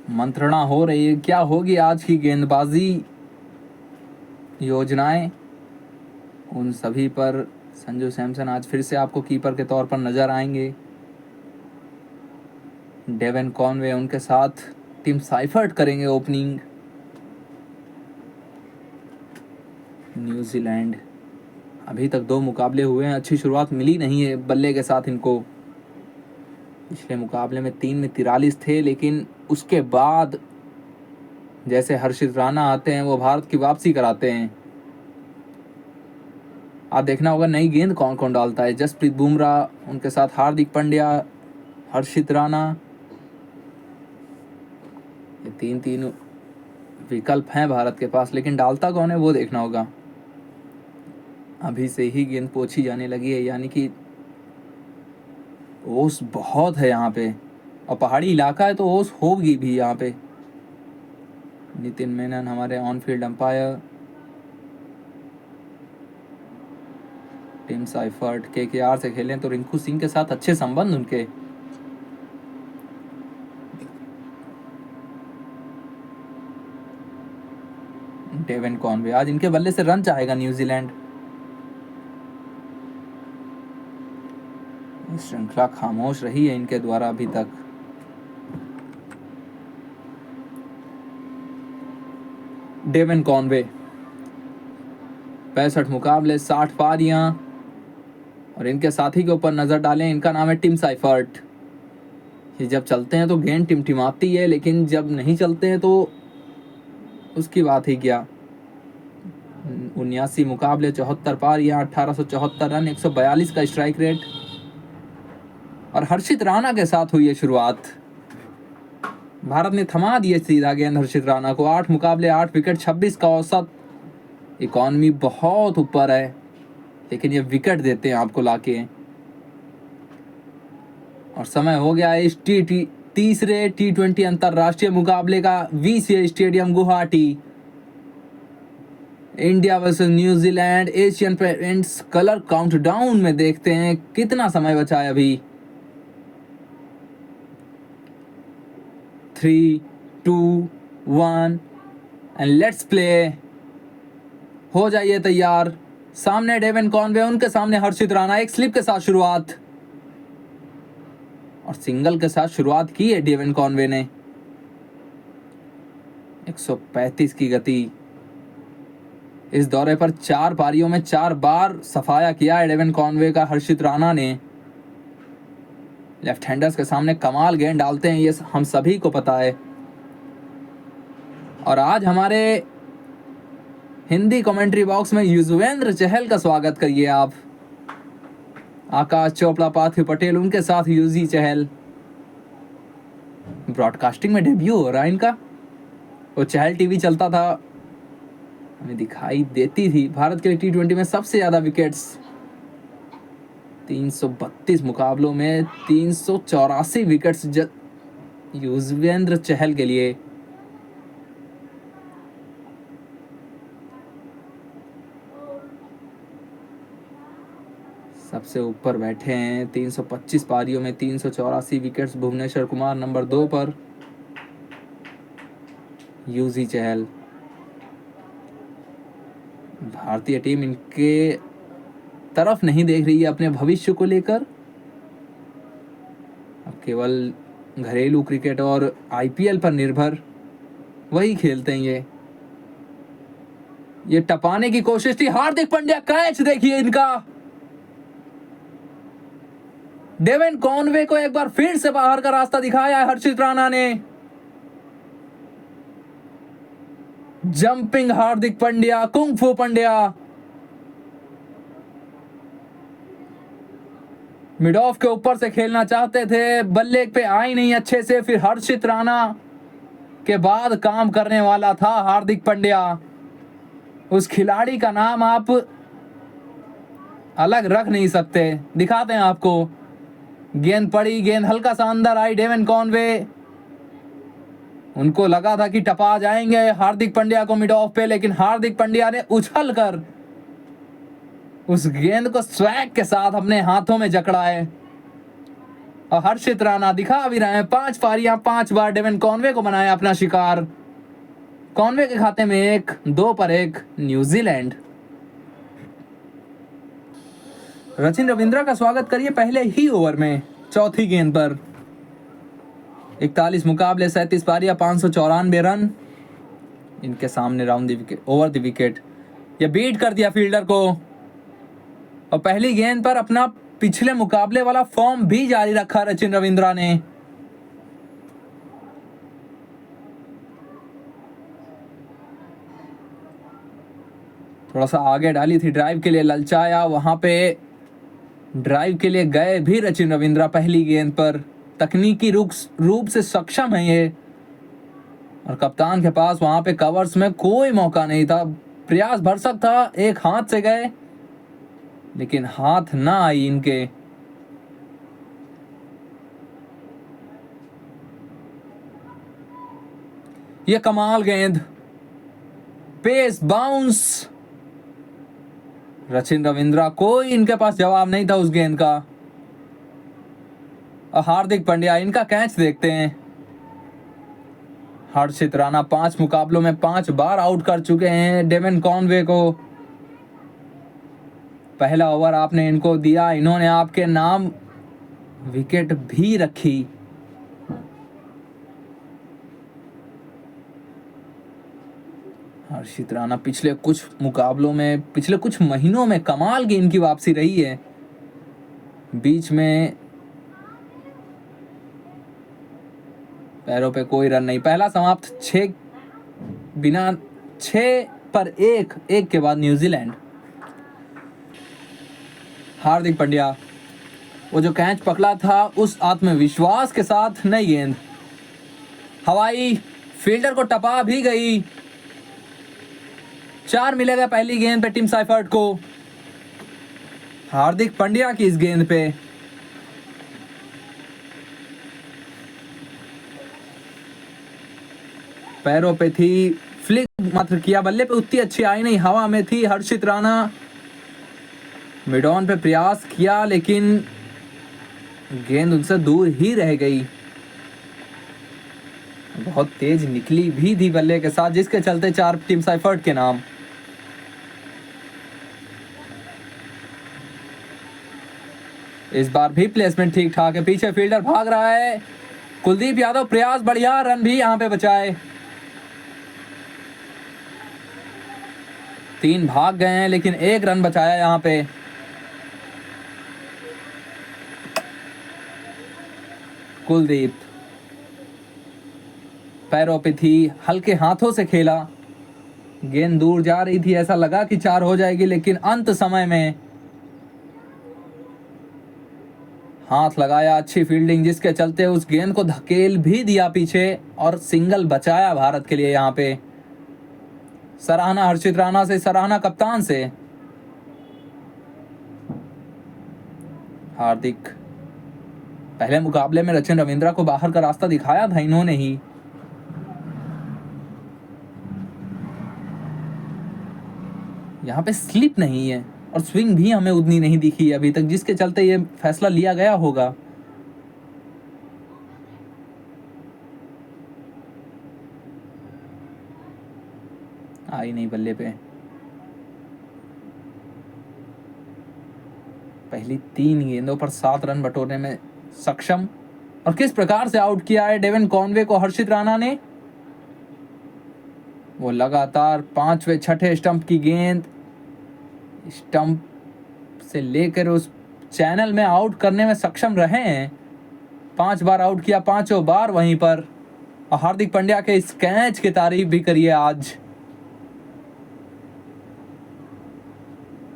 मंत्रणा हो रही है, क्या होगी आज की गेंदबाजी योजनाएं, उन सभी पर संजू सैमसन आज फिर से आपको कीपर के तौर पर नजर आएंगे। डेवन कॉनवे उनके साथ टिम साइफर्ट करेंगे ओपनिंग। न्यूजीलैंड अभी तक 2 मुकाबले हुए हैं, अच्छी शुरुआत मिली नहीं है बल्ले के साथ इनको। पिछले मुकाबले में 3 में 43 थे, लेकिन उसके बाद जैसे हर्षित राणा आते हैं वो भारत की वापसी कराते हैं। आप देखना होगा नई गेंद कौन कौन डालता है। जसप्रीत बुमराह, उनके साथ हार्दिक पांड्या, हर्षित राणा, ये 3 विकल्प हैं भारत के पास, लेकिन डालता कौन है वो देखना होगा। अभी से ही गेंद पोछी जाने लगी है, यानी कि ओस बहुत है यहाँ पे, और पहाड़ी इलाका है तो ओस होगी भी यहाँ पे। नितिन मेनन हमारे on field umpire. Tim Seifert KKR से खेलें तो रिंकू सिंह के साथ अच्छे संबंध उनके। डेवन कॉनवे, आज इनके बल्ले से रन चाहेगा न्यूजीलैंड। श्रृंखला खामोश रही है इनके द्वारा अभी तक। डेवन कॉनवे 65 मुकाबले, 60 पारियां, और इनके साथी के ऊपर नजर डालें, इनका नाम है टिम साइफर्ट। ये जब चलते हैं तो गेंद टिमटिमाती है, लेकिन जब नहीं चलते हैं तो उसकी बात ही क्या। 79 मुकाबले, 74 पारियां, 1874 रन, 142 का स्ट्राइक रेट। और हर्षित राणा के साथ हुई है शुरुआत। भारत ने थमा दिए सीधा गेंद हर्षित राणा को। 8 मुकाबले, 8 विकेट, 26 का औसत। इकॉनमी बहुत ऊपर है, लेकिन ये विकेट देते हैं आपको लाके। और समय हो गया है इस तीसरे T20 अंतरराष्ट्रीय मुकाबले का। VCA stadium Guwahati, India versus New Zealand Asian paints colour countdown में देखते हैं कितना समय बचा है अभी। 3, 2, 1 एंड लेट्स प्ले। हो जाइए तैयार। सामने डेवन कॉनवे, उनके सामने हर्षित राणा। एक स्लिप के साथ शुरुआत, और सिंगल के साथ शुरुआत की है डेवन कॉनवे ने। 135 की गति। इस दौरे पर 4 पारियों में 4 बार सफाया किया है डेवन कॉनवे का हर्षित राणा ने। लेफ्ट हैंडर्स के सामने कमाल गेंद डालते हैं, ये हम सभी को पता है। और आज हमारे हिंदी कमेंट्री बॉक्स में युजवेंद्र चहल का स्वागत करिए आप। आकाश चोपड़ा, पार्थिव पटेल, उनके साथ यूजी चहल। ब्रॉडकास्टिंग में डेब्यू हो रहा है इनका। वो चहल टीवी चलता था, हमें दिखाई देती थी। भारत के लिए T20 में सबसे ज्यादा विकेट्स, 332 मुकाबलों में 384 विकेट्स युजवेंद्र चहल के लिए। सबसे ऊपर बैठे हैं 325 पारियों में 384 विकेट्स भुवनेश्वर कुमार नंबर 2 पर। यूजी चहल। भारतीय टीम इनके तरफ नहीं देख रही है अपने भविष्य को लेकर। अब केवल घरेलू क्रिकेट और IPL पर निर्भर वही खेलते हैं। ये टपाने की कोशिश थी, हार्दिक पांड्या, कैच देखिए इनका। डेवन कॉनवे को एक बार फिर से बाहर का रास्ता दिखाया है हर्षित राणा ने। Jumping Hardik Pandya, kung fu Pandya. Mid of के ऊपर से खेलना चाहते थे, बल्ले पे आई नहीं अच्छे से। फिर हर्षित राणा के बाद काम करने वाला था हार्दिक पांड्या। उस खिलाड़ी का नाम आप अलग रख नहीं सकते। दिखाते हैं आपको। गेंद पड़ी, गेंद हल्का सा अंदर आई। डेवन कॉनवे, उनको लगा था कि टपा जाएंगे हार्दिक पांड्या को मिड ऑफ पे, लेकिन हार्दिक पांड्या ने उछल कर उस गेंद को स्वैग के साथ अपने हाथों में जकड़ा है। और हर्षित राणा दिखा भी रहे हैं 5 पारियां 5 बार डेविन कॉनवे को बनाया अपना शिकार। कॉनवे के खाते में 1, 2 पर 1 न्यूजीलैंड। सचिन रविंद्रा का स्वागत करिए पहले ही ओवर में, चौथी गेंद पर। 41 मुकाबले 37 पारियां 594 रन इनके सामने round the wicket, over the wicket. ये बीट कर दिया फील्डर को और पहली गेंद पर अपना पिछले मुकाबले वाला फॉर्म भी जारी रखा सचिन रविंद्रा ने। थोड़ा सा आगे डाली थी ड्राइव के लिए, ललचाया, वहां पे ड्राइव के लिए गए भी सचिन रविंद्रा पहली गेंद पर। तकनीकी रूप से सक्षम है ये, और कप्तान के पास वहां पे कवर्स में कोई मौका नहीं था। प्रयास भरसक था, एक हाथ से गए लेकिन हाथ ना आई इनके। ये कमाल गेंद, पेस बाउंस। सचिन रविंद्रा, कोई इनके पास जवाब नहीं था उस गेंद का। और हार्दिक पांड्या, इनका कैच देखते हैं। हर्षित राणा 5 मुकाबलों में 5 बार आउट कर चुके हैं डेविन कॉनवे को। पहला ओवर आपने इनको दिया, इन्होंने आपके नाम विकेट भी रखी। हर्षित राणा पिछले कुछ मुकाबलों में, पिछले कुछ महीनों में कमाल की इनकी वापसी रही है। बीच में पैरों पे कोई रन नहीं। पहला समाप्त 6 बिना 6 पर 1 के बाद न्यूजीलैंड। हार्दिक पांड्या, वो जो कैच पकड़ा था उस आत्मविश्वास के साथ नई गेंद हवाई, फील्डर को टपा भी गई। 4 मिलेगा पहली गेंद पे टीम साइफर्ट को। हार्दिक पांड्या की इस गेंद पे पैरों पे थी, फ्लिक मात्र किया, बल्ले पे उतनी अच्छी आई नहीं, हवा में थी। हर्षित राणा मिड ऑन पे प्रयास किया लेकिन गेंद उनसे दूर ही रह गई। बहुत तेज निकली भी थी बल्ले के साथ, जिसके चलते 4 टीम साइफर्ट के नाम। इस बार भी प्लेसमेंट ठीक ठाक है, पीछे फील्डर भाग रहा है। कुलदीप यादव प्रयास बढ़िया, रन भी यहां पे बचाए। 3 भाग गए हैं लेकिन 1 रन बचाया यहां पे। कुलदीप पैरों पे थी, हल्के हाथों से खेला, गेंद दूर जा रही थी, ऐसा लगा कि 4 हो जाएगी लेकिन अंत समय में हाथ लगाया, अच्छी फील्डिंग, जिसके चलते उस गेंद को धकेल भी दिया पीछे और सिंगल बचाया भारत के लिए यहां पे। सराहना हर्षित राणा से, सराहना कप्तान से। हार्दिक, पहले मुकाबले में सचिन रविंद्रा को बाहर का रास्ता दिखाया था इन्होंने ही। यहाँ पे स्लिप नहीं है और स्विंग भी हमें उतनी नहीं दिखी अभी तक, जिसके चलते ये फैसला लिया गया होगा। आई नहीं बल्ले पे। पहली 3 गेंदों पर 7 रन बटोरने में सक्षम, और किस प्रकार से आउट किया है डेविन कॉनवे को हर्षित राणा ने। वो लगातार 5वें 6ठे स्टंप की गेंद, स्टंप से लेकर उस चैनल में आउट करने में सक्षम रहे हैं। 5 बार आउट किया, 5 बार वहीं पर। और हार्दिक पांड्या के इस कैच की तारीफ भी करिए आज।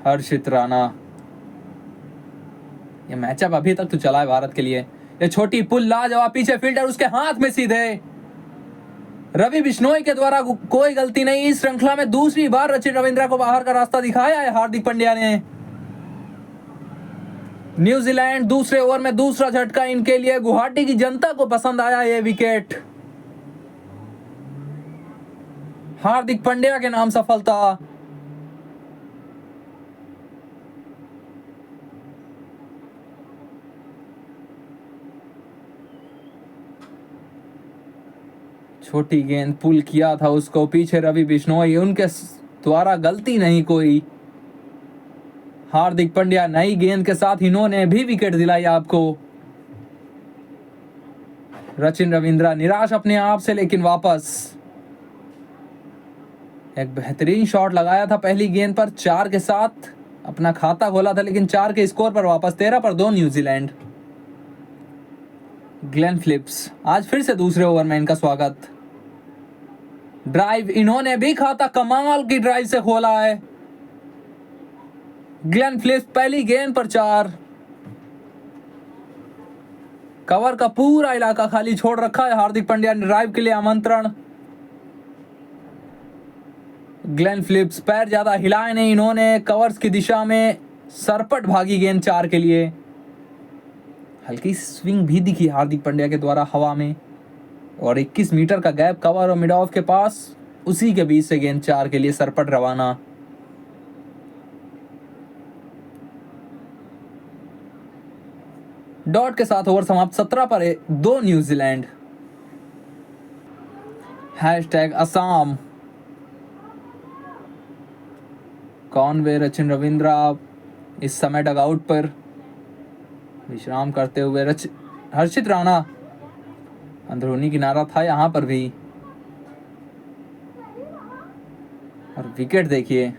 हर्षित राणा, ये मैचअप अभी तक तो चला है भारत के लिए। ये छोटी पुल लाजवाब, पीछे फील्डर उसके हाथ में सीधे। रवि बिश्नोई के द्वारा कोई गलती नहीं। इस श्रृंखला में दूसरी बार सचिन रविंद्रा को बाहर का रास्ता दिखाया है हार्दिक पांड्या ने। न्यूजीलैंड दूसरे ओवर में दूसरा झटका इनके लिए। गुवाहाटी की जनता को पसंद आया ये विकेट। हार्दिक पांड्या के नाम सफलता। छोटी गेंद पुल किया था उसको, पीछे रवि बिश्नोई, उनके द्वारा गलती नहीं कोई। हार्दिक पांड्या नई गेंद के साथ इन्होंने भी विकेट दिलाई आपको। सचिन रविंद्रा निराश अपने आप से, लेकिन वापस एक बेहतरीन शॉट लगाया था पहली गेंद पर, 4 के साथ अपना खाता खोला था, लेकिन 4 के स्कोर पर वापस 13 पर 2 न्यूजीलैंड। ग्लेन फिलिप्स आज फिर से दूसरे ओवर में इनका स्वागत। ड्राइव इन्होंने भी खाता, कमाल की ड्राइव से खोला है। ग्लेन फिलिप्स पहली गेंद पर 4। कवर का पूरा इलाका खाली छोड़ रखा है हार्दिक पांड्या ने, ड्राइव के लिए आमंत्रण। ग्लेन फिलिप्स पैर ज्यादा हिलाए नहीं इन्होंने, कवर्स की दिशा में सरपट भागी गेंद 4 के लिए। हल्की स्विंग भी दिखी हार्दिक पांड्या के द्वारा हवा में, और 21 मीटर का गैप कवर और मिड ऑफ के पास, उसी के बीच से गेंद 4 के लिए सरपट रवाना। डॉट के साथ ओवर समाप्त, 17 पर 2 न्यूजीलैंड। #असम। कॉनवे, सचिन रविंद्रा इस समय डगआउट पर विश्राम करते हुए। हर्षित राणा अंदरूनी किनारा था यहां पर भी, और विकेट देखिए।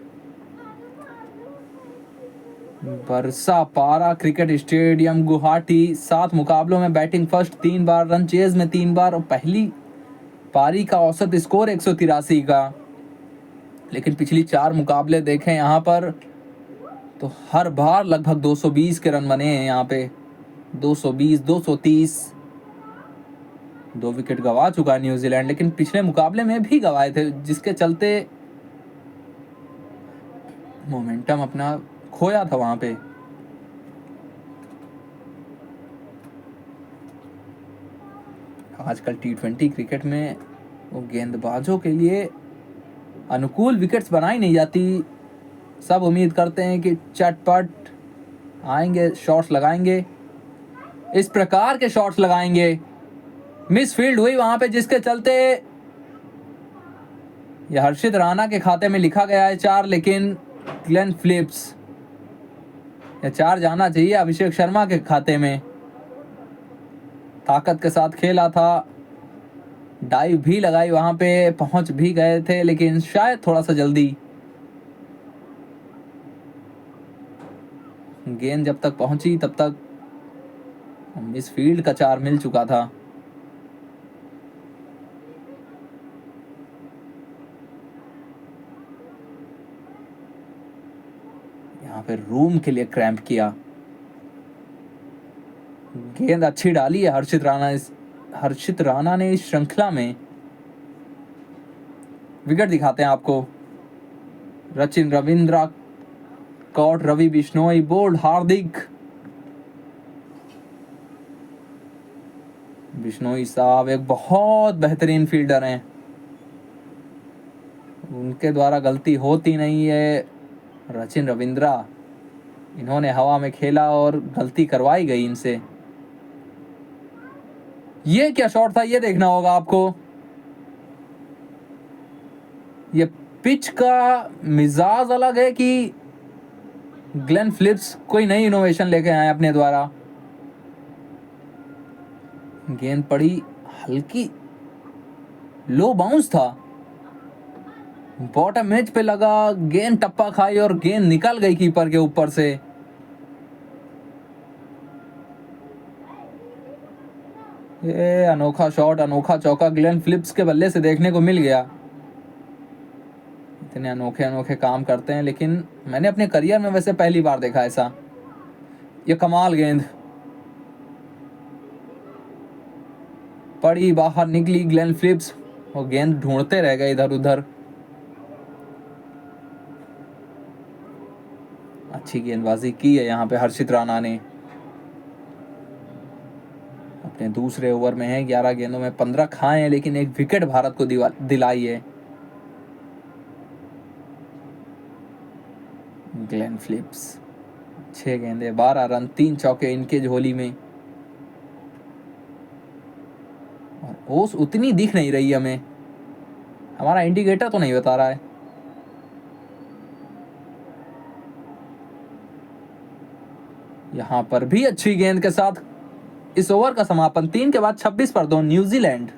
बरसा पारा क्रिकेट स्टेडियम गुवाहाटी, 7 मुकाबलों में बैटिंग फर्स्ट 3 बार, रन चेज में 3 बार, और पहली पारी का औसत स्कोर 183 का। लेकिन पिछली 4 मुकाबले देखें यहाँ पर तो हर बार लगभग 220 के रन बने हैं यहाँ पे, 220, 230। 2 विकेट गवा चुका है न्यूजीलैंड, लेकिन पिछले मुकाबले में भी गवाए थे, जिसके चलते मोमेंटम अपना खोया था वहां पे। आजकल T20 क्रिकेट में वो गेंदबाजों के लिए अनुकूल विकेट्स बनाई नहीं जाती। सब उम्मीद करते हैं कि चटपट आएंगे, शॉट्स लगाएंगे, इस प्रकार के शॉट्स लगाएंगे। मिस फील्ड हुई वहां पे, जिसके चलते यह हर्षित राणा के खाते में लिखा गया है 4, लेकिन ग्लेन फिलिप्स, यह 4 जाना चाहिए अभिषेक शर्मा के खाते में। ताकत के साथ खेला था, डाइव भी लगाई वहां पे, पहुंच भी गए थे, लेकिन शायद थोड़ा सा जल्दी। गेंद जब तक पहुंची तब तक मिस फील्ड का 4 मिल चुका था। यहाँ पे रूम के लिए क्रैम्प किया। गेंद अच्छी डाली है हर्षित राणा ने इस श्रृंखला में। विकेट दिखाते हैं आपको। सचिन रविंद्रा कॉट, रवि बिश्नोई बोल्ड, हार्दिक। बिश्नोई साहब एक बहुत बेहतरीन फील्डर हैं, उनके द्वारा गलती होती नहीं है। सचिन रविंद्रा, इन्होंने हवा में खेला और गलती करवाई गई इनसे। ये क्या शॉट था, ये देखना होगा आपको। ये पिच का मिजाज अलग है कि ग्लेन फिलिप्स कोई नई इनोवेशन लेके आए अपने द्वारा। गेंद पड़ी हल्की, लो बाउंस था, बॉटम एज पे लगा, गेंद टप्पा खाई और गेंद निकल गई कीपर के ऊपर से। ये अनोखा शॉट, अनोखा चौका ग्लेन फिलिप्स के बल्ले से देखने को मिल गया। इतने अनोखे अनोखे काम करते हैं, लेकिन मैंने अपने करियर में वैसे पहली बार देखा ऐसा। ये कमाल गेंद पड़ी, बाहर निकली ग्लेन फिलिप्स, वो गेंद ढूंढते रह गए इधर उधर। अच्छी गेंदबाजी की है यहाँ पे हर्षित राणा ने। अपने दूसरे ओवर में है, 11 गेंदों में 15 खाए हैं, लेकिन एक विकेट भारत को दिलाई है। ग्लेन फिलिप्स 6 गेंदे 12 रन 3 चौके इनके झोली में। और ओस उतनी दिख नहीं रही हमें, हमारा इंडिकेटर तो नहीं बता रहा है। यहां पर भी अच्छी गेंद के साथ इस ओवर का समापन 3 के बाद 26 पर 2 न्यूजीलैंड।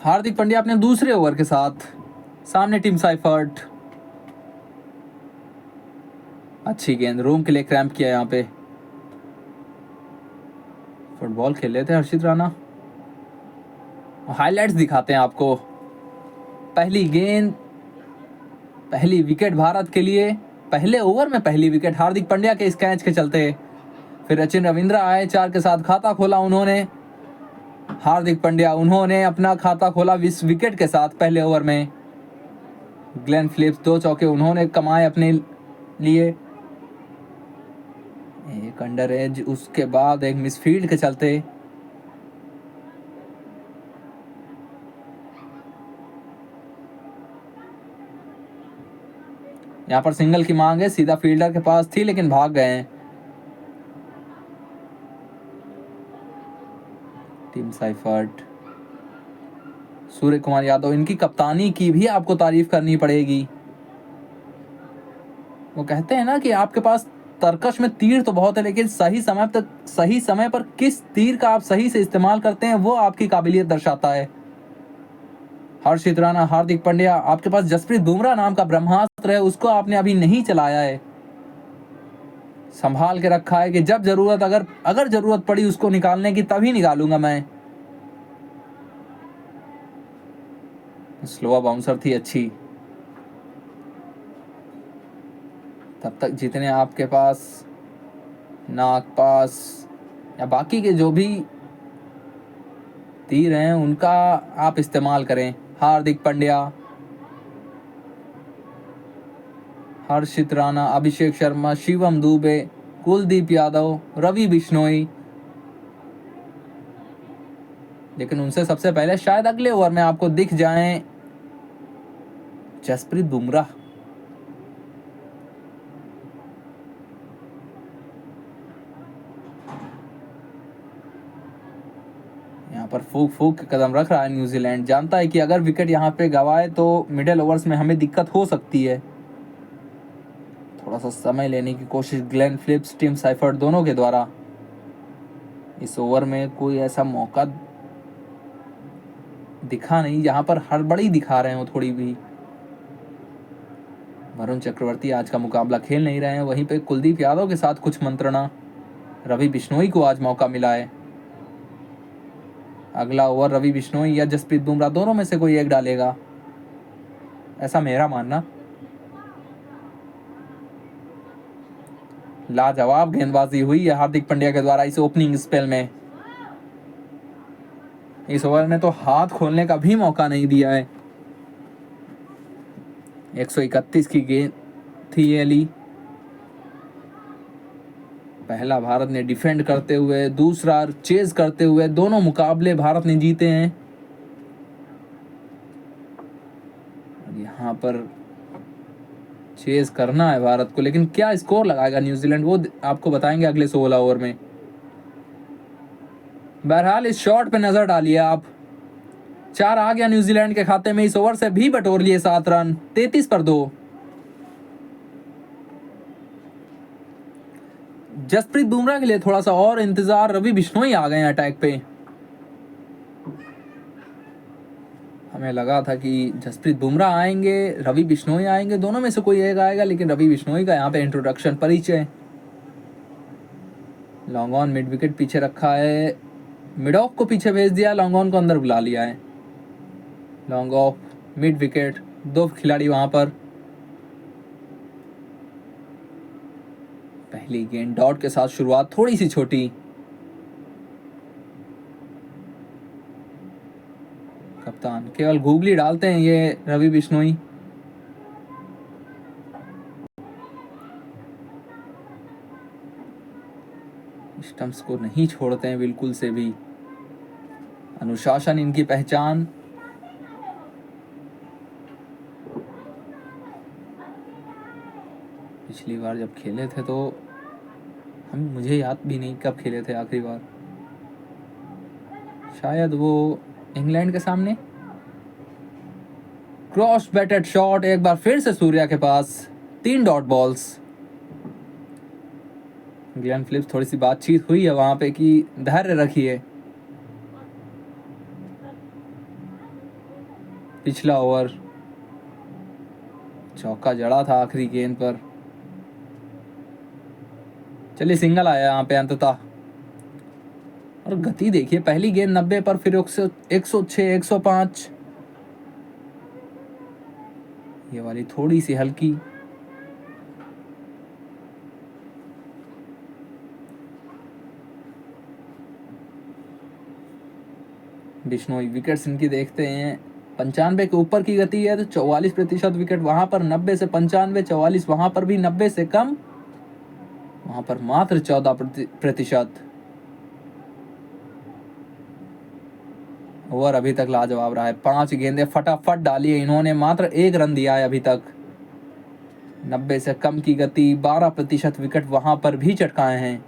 हार्दिक पांड्या अपने दूसरे ओवर के साथ, सामने टीम साइफर्ट। अच्छी गेंद, रूम के लिए क्रैम्प किया यहां पे। फुटबॉल खेल रहे थे हर्षित राणा। हाइलाइट्स दिखाते हैं आपको। पहली गेंद, पहली विकेट भारत के लिए, पहले ओवर में पहली विकेट हार्दिक पांड्या के इस कैच के चलते। फिर सचिन रविंद्रा आए, 4 के साथ खाता खोला उन्होंने। हार्दिक पांड्या, उन्होंने अपना खाता खोला 20 विकेट के साथ पहले ओवर में। ग्लेन फिलिप्स 2 चौके उन्होंने कमाए अपने लिए। एक अंडर एज, उसके बाद एक मिसफील्ड के चलते। यहां पर सिंगल की मांग है, सीधा फील्डर के पास थी लेकिन भाग गए हैं टीम साइफर्ट। सूर्य कुमार यादव, इनकी कप्तानी की भी आपको तारीफ करनी पड़ेगी। वो कहते हैं ना कि आपके पास तरकश में तीर तो बहुत है, लेकिन सही समय पर किस तीर का आप सही से इस्तेमाल करते हैं वो आपकी काबिलियत दर्शाता है। हर्षित राणा, हार्दिक पांड्या, आपके पास जसप्रीत बुमराह नाम का ब्रह्मास्त्र है, उसको आपने अभी नहीं चलाया है। संभाल के रखा है कि जब जरूरत, अगर जरूरत पड़ी उसको निकालने की तभी निकालूंगा मैं। स्लो बाउंसर थी अच्छी। तब तक जितने आपके पास नागपास या बाकी के जो भी तीर हैं उनका आप इस्तेमाल करें। हार्दिक पांड्या, हर्षित राणा, अभिषेक शर्मा, शिवम दुबे, कुलदीप यादव, रवि बिश्नोई। लेकिन उनसे सबसे पहले शायद अगले ओवर में आपको दिख जाएं जसप्रीत बुमराह। यहाँ पर फूक के कदम रख रहा है न्यूजीलैंड, जानता है कि अगर विकेट यहाँ पे गवाए तो मिडिल ओवर्स में हमें दिक्कत हो सकती है। थोड़ा सा समय लेने की कोशिश ग्लेन फिलिप्स, टीम साइफर्ट दोनों के द्वारा। इस ओवर में कोई ऐसा मौका दिखा नहीं जहां पर हड़बड़ी दिखा रहे हो थोड़ी भी। वरुण चक्रवर्ती आज का मुकाबला खेल नहीं रहे हैं, वहीं पे कुलदीप यादव के साथ कुछ मंत्रणा। रवि बिश्नोई को आज मौका मिला है। अगला ओवर रवि बिश्नोई या जसप्रीत बुमराह दोनों में से कोई एक डालेगा, ऐसा मेरा मानना। लाजवाब गेंदबाजी हुई है हार्दिक पांड्या के द्वारा इस ओपनिंग स्पेल में। इस ओवर में तो हाथ खोलने का भी मौका नहीं दिया है। 131 की गेंद थी ये ली। पहला भारत ने डिफेंड करते हुए, दूसरा चेज करते हुए, दोनों मुकाबले भारत ने जीते हैं। यहाँ पर चेज करना है भारत को, लेकिन क्या स्कोर लगाएगा न्यूजीलैंड वो आपको बताएंगे अगले 16 ओवर में। बहरहाल इस शॉट पे नजर डालिए आप। 4 आ गया न्यूजीलैंड के खाते में, इस ओवर से भी बटोर लिए 7 रन, 33 पर 2। जसप्रीत बुमराह के लिए थोड़ा सा और इंतजार, रवि बिश्नोई आ गए अटैक पे। हमें लगा था कि जसप्रीत बुमराह आएंगे, रवि बिश्नोई आएंगे, दोनों में से कोई एक आएगा, लेकिन रवि बिश्नोई का यहाँ पे इंट्रोडक्शन, परिचय। लॉन्ग ऑन मिड विकेट पीछे रखा है, मिड ऑफ को पीछे भेज दिया, लॉन्ग ऑन को अंदर बुला लिया है। लॉन्ग ऑफ मिड विकेट, 2 खिलाड़ी वहां पर। पहली गेंद डॉट के साथ शुरुआत थोड़ी सी छोटी। कप्तान केवल गूगली डालते हैं ये रवि बिश्नोई। स्टंप्स को नहीं छोड़ते हैं बिल्कुल से भी, अनुशासन इनकी पहचान। पिछली बार जब खेले थे तो मुझे याद भी नहीं कब खेले थे आखिरी बार, शायद वो इंग्लैंड के सामने। क्रॉस बैटेड शॉट एक बार फिर से सूर्या के पास, 3 डॉट बॉल्स। ग्लेन फिलिप्स थोड़ी सी बातचीत हुई है वहां पे कि धैर्य रखिए। पिछला ओवर चौका जड़ा था आखिरी गेंद पर। चलिए सिंगल आया यहाँ पे अंततः। और गति देखिए, पहली गेंद 90 पर, फिर 106, 105। ये वाली थोड़ी सी हल्की। बिश्नोई विकेट्स इनकी देखते हैं, 95 के ऊपर की गति है तो 44% विकेट वहां पर, 90 से 95, 44 वहां पर भी 90 से कम, वहां पर मात्र 14%। ओवर अभी तक लाजवाब रहा है, 5 गेंदें फटाफट डाली है इन्होंने, मात्र 1 रन दिया है अभी तक। 90 से कम की गति, 12% विकेट वहां पर भी चटकाए हैं।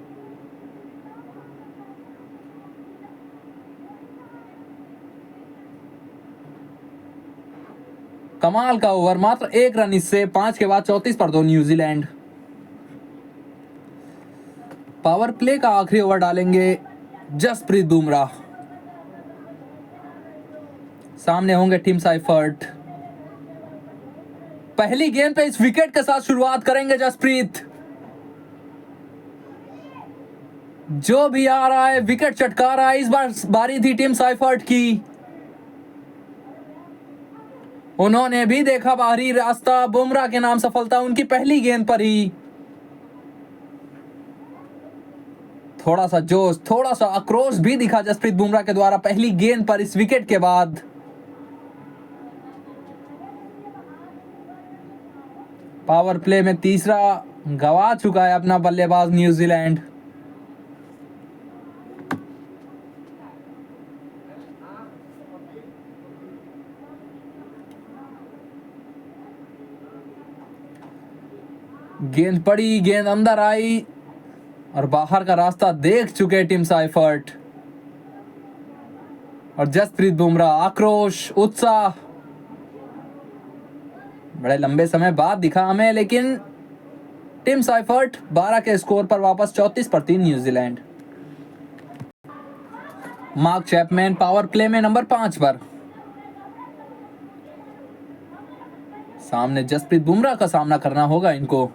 कमाल का ओवर, मात्र 1 रन इससे, 5 के बाद 34 पर 2 न्यूजीलैंड। पावर प्ले का आखिरी ओवर डालेंगे जसप्रीत बुमराह, सामने होंगे टिम साइफर्ट। पहली गेंद पे इस विकेट के साथ शुरुआत करेंगे जसप्रीत। जो भी आ रहा है विकेट चटका रहा है, इस बार बारी थी टिम साइफर्ट की। उन्होंने भी देखा बाहरी रास्ता, बुमराह के नाम सफलता उनकी पहली गेंद पर ही। थोड़ा सा जोश, थोड़ा सा आक्रोश भी दिखा जसप्रीत बुमराह के द्वारा पहली गेंद पर इस विकेट के बाद। पावर प्ले में तीसरा गंवा चुका है अपना बल्लेबाज न्यूजीलैंड। गेंद पड़ी, गेंद अंदर आई और बाहर का रास्ता देख चुके टिम साइफर्ट। और जसप्रीत बुमराह, आक्रोश, उत्साह बड़े लंबे समय बाद दिखा हमें, लेकिन टिम साइफर्ट 12 के स्कोर पर वापस, 34 पर 3 New Zealand. Mark Chapman power play में नंबर 5 पर, सामने जसप्रीत बुमराह का सामना करना होगा इनको।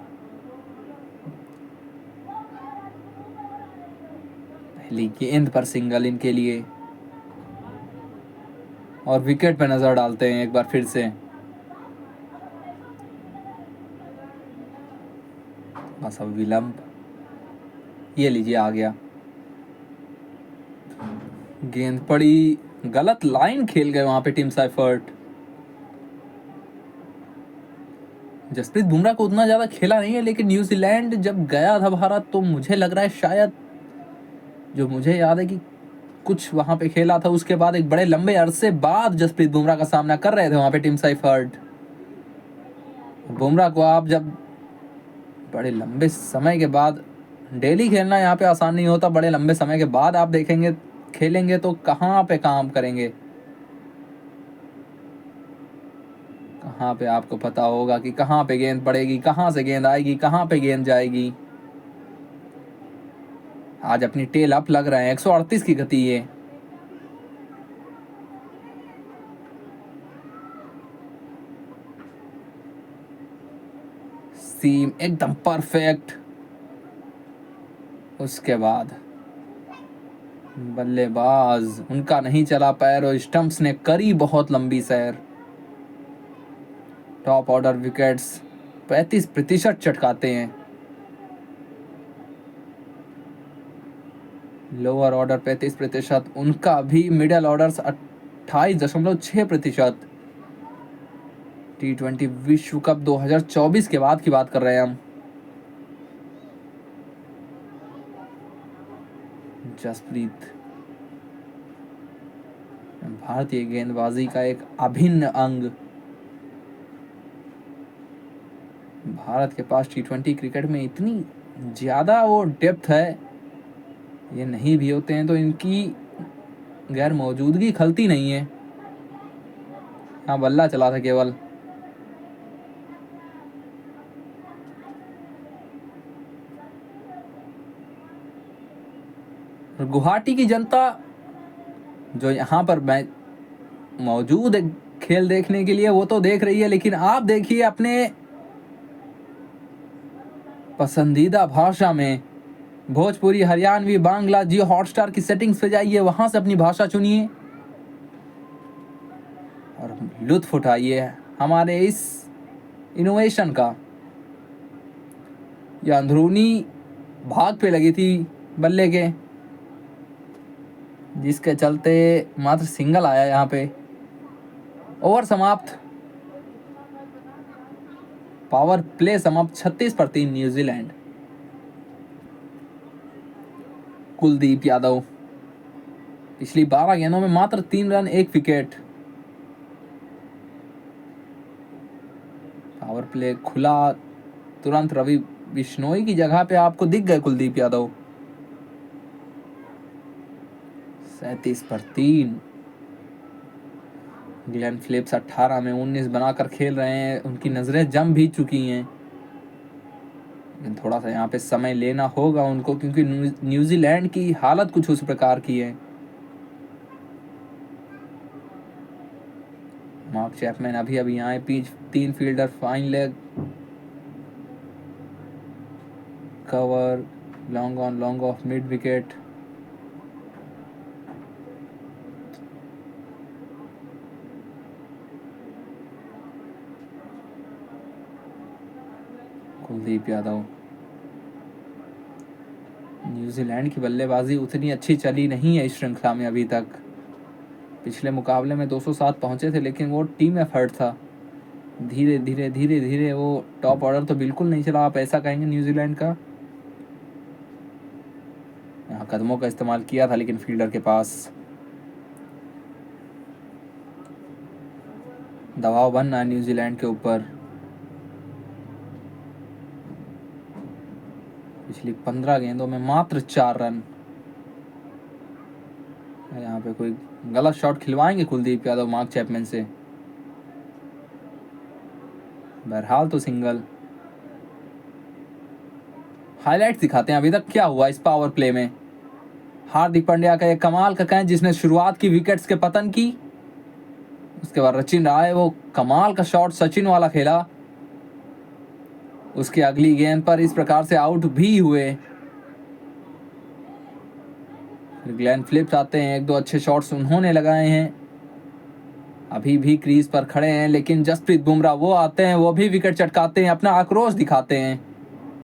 पहली गेंद पर सिंगल इनके लिए, और विकेट पे नजर डालते हैं एक बार फिर से। बस अब विलंब, ये लीजिए आ गया। गेंद पड़ी, गलत लाइन खेल गए वहां पे टिम साइफर्ट। जसप्रीत बुमराह को उतना ज्यादा खेला नहीं है, लेकिन न्यूजीलैंड जब गया था भारत तो मुझे लग रहा है शायद, जो मुझे याद है कि कुछ वहां पे खेला था, उसके बाद एक बड़े लंबे अरसे बाद जसप्रीत बुमराह का सामना कर रहे थे वहां पे टिम साइफर्ट। बुमराह को आप जब बड़े लंबे समय के बाद, डेली खेलना यहाँ पे आसान नहीं होता, बड़े लंबे समय के बाद आप देखेंगे खेलेंगे तो कहाँ पे काम करेंगे, कहाँ पे आपको पता होगा कि कहाँ पे गेंद पड़ेगी, कहाँ से गेंद आएगी, कहाँ पे गेंद जाएगी। आज अपनी टेल अप लग रहे हैं, 138 की गति है। सीम एकदम परफेक्ट। उसके बाद बल्लेबाज उनका नहीं चला पैर और स्टंप्स ने करी बहुत लंबी सैर। टॉप ऑर्डर विकेट्स 35% चटकाते हैं, लोअर ऑर्डर 35%, उनका भी मिडिल ऑर्डर 28.6%। T20 विश्व कप 2024 के बाद की बात कर रहे हैं हम। जसप्रीत भारतीय गेंदबाजी का एक अभिन्न अंग। भारत के पास T20 क्रिकेट में इतनी ज़्यादा वो डेप्थ है, ये नहीं भी होते हैं तो इनकी गैर मौजूदगी खलती नहीं है। हाँ, बल्ला चला था केवल। गुवाहाटी की जनता जो यहाँ पर मौजूद है खेल देखने के लिए, वो तो देख रही है, लेकिन आप देखिए अपने पसंदीदा भाषा में, भोजपुरी, हरियाणवी, बांग्ला, जियो हॉटस्टार की सेटिंग्स पे जाइए, वहाँ से अपनी भाषा चुनिए और लुत्फ उठाइए हमारे इस इनोवेशन का। यह अंदरूनी भाग पे लगी थी बल्ले के, जिसके चलते मात्र सिंगल आया यहाँ पे। ओवर समाप्त, पावर प्ले समाप्त, 36 पर 3 न्यूजीलैंड। कुलदीप यादव पिछली 12 गेंदों में मात्र 3 रन 1 विकेट। पावर प्ले खुला, तुरंत रवि बिश्नोई की जगह पे आपको दिख गए कुलदीप यादव। 37 पर 3। ग्लेन फिलिप्स 18 में 19 बनाकर खेल रहे हैं, उनकी नजरें जम भी चुकी हैं, लेकिन थोड़ा सा यहाँ पे समय लेना होगा उनको, क्योंकि न्यूजीलैंड की हालत कुछ उस प्रकार की है। मार्क चैपमैन अभी अभी आए, pitch 3 fielder, fine leg, cover, long on long off, mid wicket. Kuldeep Yadav. New Zealand की बल्लेबाजी उतनी अच्छी चली नहीं है इस श्रृंखला में अभी तक। पिछले मुकाबले में 207 पहुंचे थे, लेकिन वो टीम एफर्ट था। धीरे धीरे धीरे धीरे वो टॉप ऑर्डर तो बिल्कुल नहीं चला, आप ऐसा कहेंगे न्यूजीलैंड का। यहाँ कदमों का इस्तेमाल किया था, लेकिन फील्डर के पास दबाव बन रहा है न्यूजीलैंड के ऊपर। पिछली 15 गेंदों में मात्र 4 रन। यहाँ पे कोई गलत शॉट खिलवाएंगे कुलदीप यादव मार्क चैपमैन से। बहरहाल तो सिंगल। हाइलाइट दिखाते हैं अभी तक क्या हुआ इस पावर प्ले में। हार्दिक पांड्या का एक कमाल का कैच, जिसने शुरुआत की विकेट्स के पतन की। उसके बाद रचिन राय, वो कमाल का शॉट सचिन वाला खेला। उसकी अगली गेंद पर इस प्रकार से आउट भी हुए। ग्लेन फिलिप्स आते हैं, 1-2 अच्छे शॉट्स उन्होंने लगाए हैं, अभी भी क्रीज पर खड़े हैं, लेकिन जसप्रीत बुमराह वो आते हैं, वो भी विकेट चटकाते हैं, अपना आक्रोश दिखाते हैं।